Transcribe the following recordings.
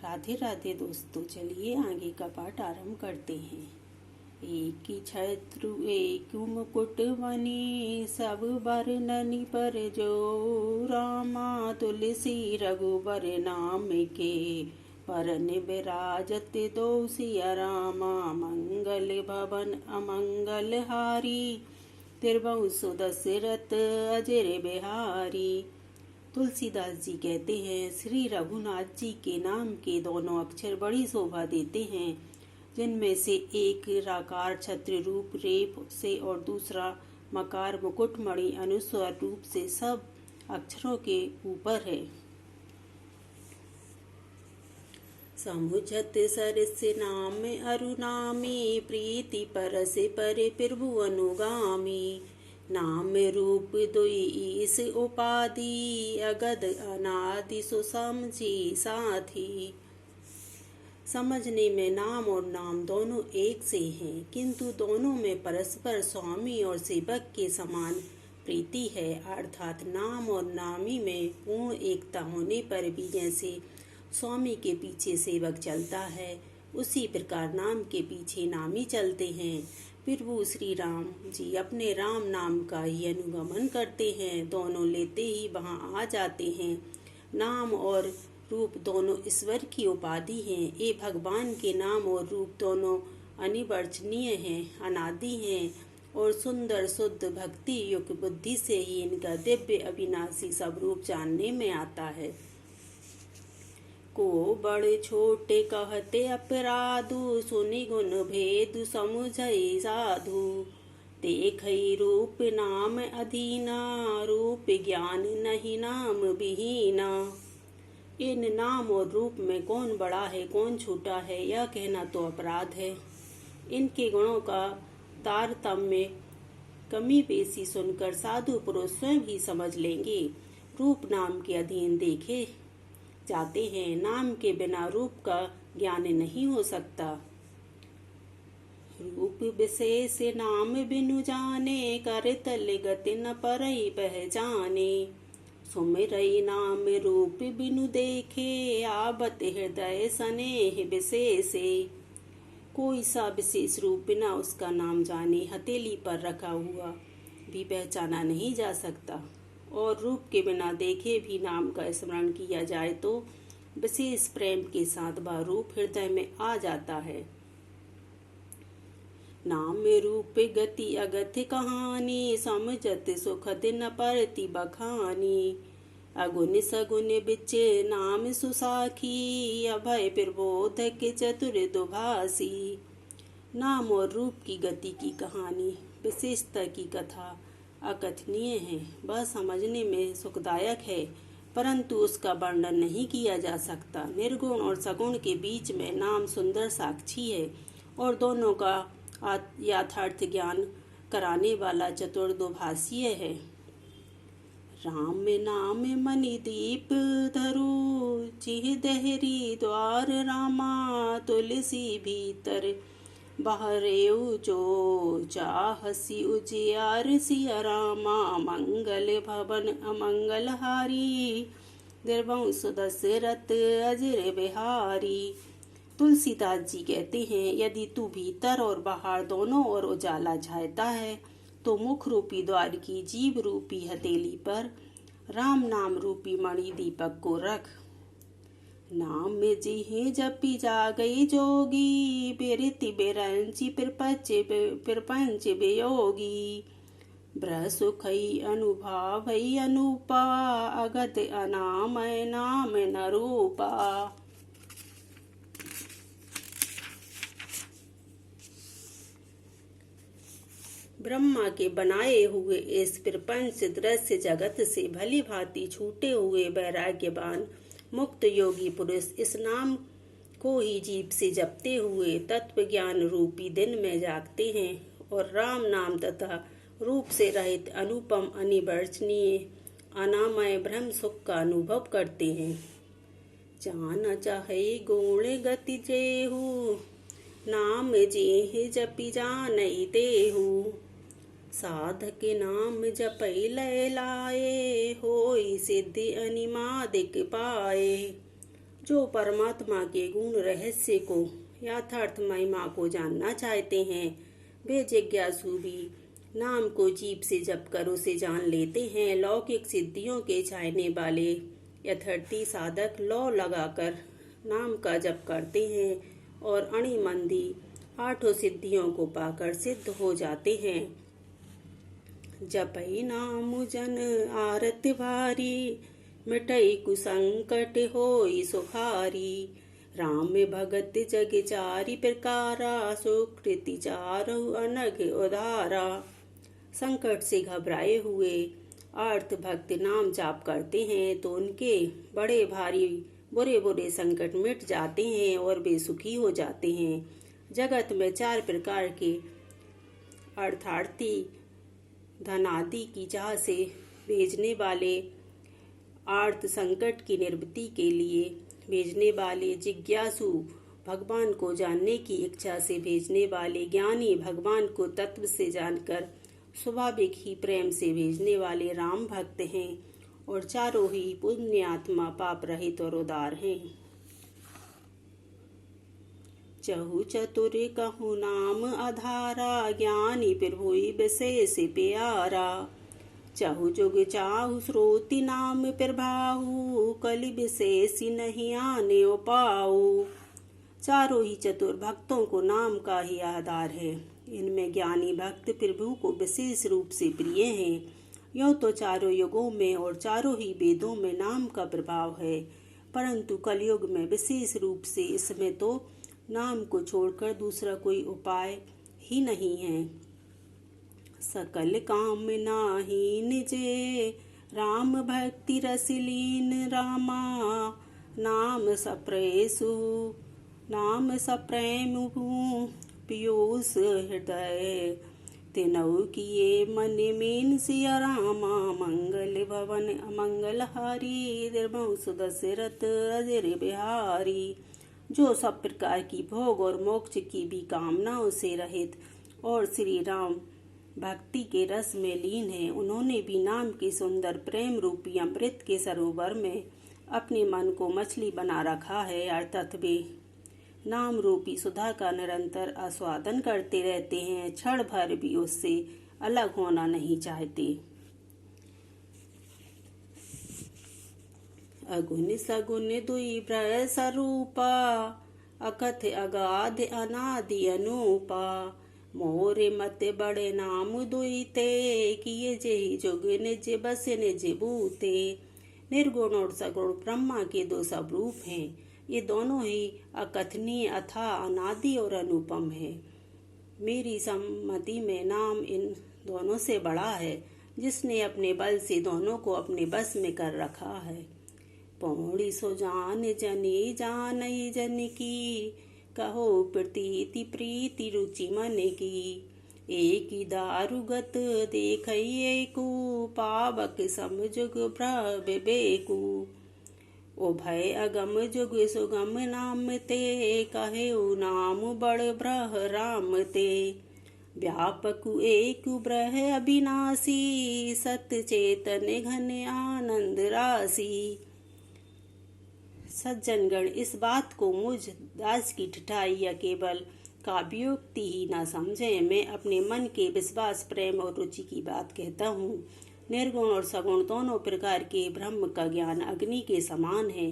राधे राधे दोस्तों, चलिए आगे का पाठ आरंभ करते हैं। एक ही छत्रु एक मुकुट बनी, सब बरननि पर जो रामा, तुलसी रघुबर नाम के परन विराजत दो सिया रामा। मंगल भवन अमंगल हारी, तिरबंसु दशरथ अजर बिहारी। तुलसीदास जी कहते हैं, श्री रघुनाथ जी के नाम के दोनों अक्षर बड़ी शोभा देते हैं, जिनमें से एक राकार छत्र रूप रेप से और दूसरा मकार मुकुटमणि अनुस्वर रूप से सब अक्षरों के ऊपर है। समुझत सरस नाम अरुनामी, प्रीति परस पर प्रभु अनुगामी। नाम रूप दुई ईस उपाधि, अगध अनादि सो समझी साथी। समझने में नाम और नाम दोनों एक से हैं, किंतु दोनों में परस्पर स्वामी और सेवक के समान प्रीति है। अर्थात नाम और नामी में पूर्ण एकता होने पर भी जैसे स्वामी के पीछे सेवक चलता है, उसी प्रकार नाम के पीछे नामी चलते हैं। प्रभु श्री राम जी अपने राम नाम का ही अनुगमन करते हैं, दोनों लेते ही वहां आ जाते हैं। नाम और रूप दोनों ईश्वर की उपाधि हैं। ये भगवान के नाम और रूप दोनों अनिवर्चनीय हैं, अनादि हैं और सुंदर शुद्ध भक्ति युक्त बुद्धि से ही इनका दिव्य अविनाशी स्वरूप जानने में आता है। को बड़े छोटे कहते अपराधु, सुनि गुण भेद समुझई साधु। देखई रूप नाम अधीना, रूप ज्ञान नहीं नाम विहीना। इन नाम और रूप में कौन बड़ा है कौन छोटा है, यह कहना तो अपराध है। इनके गुणों का तारतम्य कमी पेशी सुनकर साधु पुरुष स्वयं ही समझ लेंगे। रूप नाम के अधीन देखे जाते हैं, नाम के बिना रूप का ज्ञान नहीं हो सकता। रूप विशेष नाम बिनु जाने, कर तल गति न परई पहचाने। सुमिरई नाम रूप बिनु देखे, आबत हृदय स्नेह विशेषे। कोई सा विशेष रूप बिना उसका नाम जाने हथेली पर रखा हुआ भी पहचाना नहीं जा सकता, और रूप के बिना देखे भी नाम का स्मरण किया जाए तो विशेष प्रेम के साथ वह रूप हृदय में आ जाता है। नाम रूप गति अगथ कहानी, समझत सुखद न परति बखानी। अगुन सगुन बिच नाम सुसाखी, अभय प्रबोधक चतुर दुभासी। नाम और रूप की गति की कहानी, विशेषता की कथा अकथनीय है। वह समझने में सुखदायक है, परंतु उसका वर्णन नहीं किया जा सकता। निर्गुण और सगुण के बीच में नाम सुंदर साक्षी है और दोनों का यथार्थ ज्ञान कराने वाला चतुर्दुभाषीय है। राम नाम मणि दीप धरु, चिह दहरी द्वार रामा। तुलसी भीतर बहरेऊ जो, चाहसी उजियार सिया रामा। मंगल भवन अमंगल हारी, तिरबंसु दशरथ अजर बिहारी। तुलसीदास जी कहते हैं, यदि तू भीतर और बाहर दोनों ओर उजाला छायता है तो मुख रूपी द्वार की जीव रूपी हथेली पर राम नाम रूपी मणि दीपक को रख। नाम जिहि जपी जागई जोगी, बिरति बिरंची प्रपंच वियोगी। ब्रसुखई अनुभावई अनुपा, अगत अनामय नाम न रूपा। ब्रह्मा के बनाए हुए इस प्रपंच दृश्य जगत से भली भांति छूटे हुए वैराग्यवान मुक्त योगी पुरुष इस नाम को ही जीभ से जपते हुए तत्व ज्ञान रूपी दिन में जागते हैं और राम नाम तथा रूप से रहित अनुपम अनिवर्चनीय अनामय ब्रह्म सुख का अनुभव करते हैं। जान चाहे गुण गति जेहू, नाम जेहि जपि जानई देहू। साधक नाम जपै लय लाए, होई सिद्धि अनिमादिक पाए। जो परमात्मा के गुण रहस्य को यथार्थ महिमा को जानना चाहते हैं वे जिज्ञासु भी नाम को जीभ से जप कर उसे जान लेते हैं। लौकिक सिद्धियों के चाहने वाले यथार्थी साधक लौ लगाकर नाम का जप करते हैं और अणिमंदी 8 सिद्धियों को पाकर सिद्ध हो जाते हैं। जपई नाम जन आरत भारी मिटई कुसंकट होई सुखारी राम भगत जग चारि प्रकारा सुकृति चारु अनघ उधारा। संकट से घबराए हुए आर्त भक्त नाम जाप करते हैं तो उनके बड़े भारी बुरे बुरे संकट मिट जाते हैं और वे सुखी हो जाते हैं। जगत में 4 प्रकार के अर्थार्थी धनादि की चाह से भेजने वाले, आर्त संकट की निवृत्ति के लिए भेजने वाले, जिज्ञासु भगवान को जानने की इच्छा से भेजने वाले, ज्ञानी भगवान को तत्व से जानकर स्वाभाविक ही प्रेम से भेजने वाले राम भक्त हैं और चारों ही पुण्यात्मा पाप रहित और उदार हैं। चहु चतुर कहु नाम आधारा ज्ञानी प्रभुई विशेष प्यारा। चहु जुग चाहु श्रोति नाम प्रभाहु कलि विशेष नहीं आने पाऊ। चारों ही चतुर भक्तों को नाम का ही आधार है। इनमें ज्ञानी भक्त प्रभु को विशेष रूप से प्रिय हैं। यूँ तो चारों युगों में और चारों ही वेदों में नाम का प्रभाव है, परंतु कलयुग में विशेष रूप से इसमें तो नाम को छोड़कर दूसरा कोई उपाय ही नहीं है। सकल काम नाही निजे राम भक्ति रसलीन रामा नाम सप्रेम पीयूष हृदय तिनऊ किए मन मीन सिया रामा मंगल भवन अमंगल हारी निर्भव सुदशरथ अजर बिहारी। जो सब प्रकार की भोग और मोक्ष की भी कामनाओं से रहित और श्री राम भक्ति के रस में लीन है, उन्होंने भी नाम के सुंदर प्रेम रूपी अमृत के सरोवर में अपने मन को मछली बना रखा है, अर्थात वे नाम रूपी सुधा का निरंतर आस्वादन करते रहते हैं, क्षण भर भी उससे अलग होना नहीं चाहते। अगुन सगुन दुई ब्रह स्वरूपा अकथ अगाध अनादि अनूपा। मोरे मत बड़े नाम दुई ते किए जेहि जुग निज बस निज बूते। निर्गुण और सगुण ब्रह्मा के 2 स्वरूप हैं। ये दोनों ही अकथनीय अथाह अनादि और अनुपम है। मेरी सम्मति में नाम इन दोनों से बड़ा है, जिसने अपने बल से दोनों को अपने बस में कर रखा है। पौड़ी सो जान जनी जानई जन की कहो प्रतीति प्रीति रुचि मन की। एक दारुगत देखिए को पावक समजुग विवेकु। उभय अगम जुग सुगम नाम ते कहेउ नाम बड़ ब्रह राम ते। व्यापकु एक ब्रह अविनाशी सत चेतन घन आनंद राशि। सज्जनगण इस बात को मुझ दास की ठिठाई या केवल काव्योक्ति ही न समझें। मैं अपने मन के विश्वास प्रेम और रुचि की बात कहता हूँ। निर्गुण और सगुण दोनों प्रकार के ब्रह्म का ज्ञान अग्नि के समान है।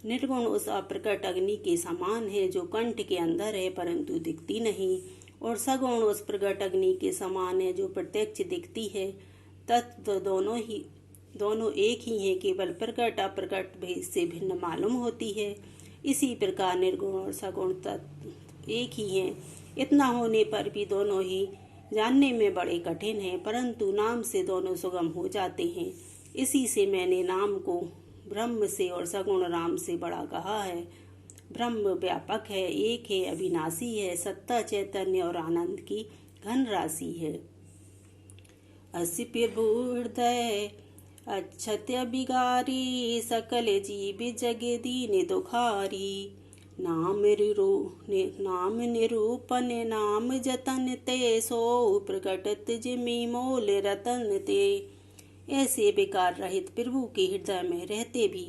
निर्गुण उस अप्रकट अग्नि के समान है जो कंठ के अंदर है परंतु दिखती नहीं, और सगुण उस प्रकट अग्नि के समान है जो प्रत्यक्ष दिखती है। तत्व दोनों एक ही हैं, केवल प्रकट अप्रकट भेद से भिन्न मालूम होती है। इसी प्रकार निर्गुण और सगुण तत्व एक ही हैं। इतना होने पर भी दोनों ही जानने में बड़े कठिन हैं, परंतु नाम से दोनों सुगम हो जाते हैं। इसी से मैंने नाम को ब्रह्म से और सगुण राम से बड़ा कहा है। ब्रह्म व्यापक है, एक है, अविनाशी है, सत्ता चैतन्य और आनंद की घन राशि है। असी प्रभु हृदय अक्षत्य बिगारी सकल जीव जग दीन दुखारी। नाम निरूपन नाम जतन ते सो प्रकटत जिमि मोल रतन ते। ऐसे बेकार रहित प्रभु के हृदय में रहते भी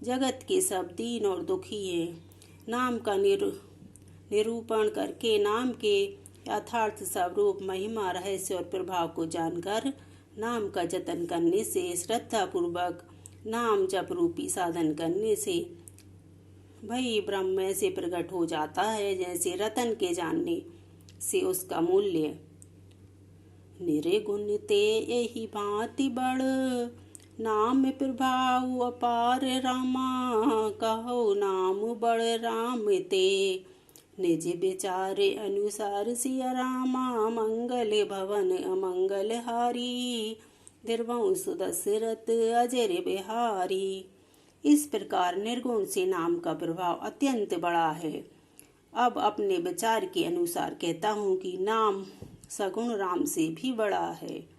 जगत के सब दीन और दुखी हैं। नाम का निरूपण करके नाम के यथार्थ स्वरूप, महिमा, रहस्य और प्रभाव को जानकर नाम का जतन करने से, श्रद्धा पूर्वक नाम जप रूपी साधन करने से वही ब्रह्म में से प्रकट हो जाता है, जैसे रतन के जानने से उसका मूल्य। निर्गुण ते यही भांति बड़, नाम प्रभाव अपार रामा, कहो नाम बड़ राम ते, निज विचारे अनुसार सिया रामा, मंगल भवन अमंगल हारी, दीर्घवंश दशरथ अजर बिहारी। इस प्रकार निर्गुण से नाम का प्रभाव अत्यंत बड़ा है। अब अपने विचार के अनुसार कहता हूँ कि नाम सगुण राम से भी बड़ा है।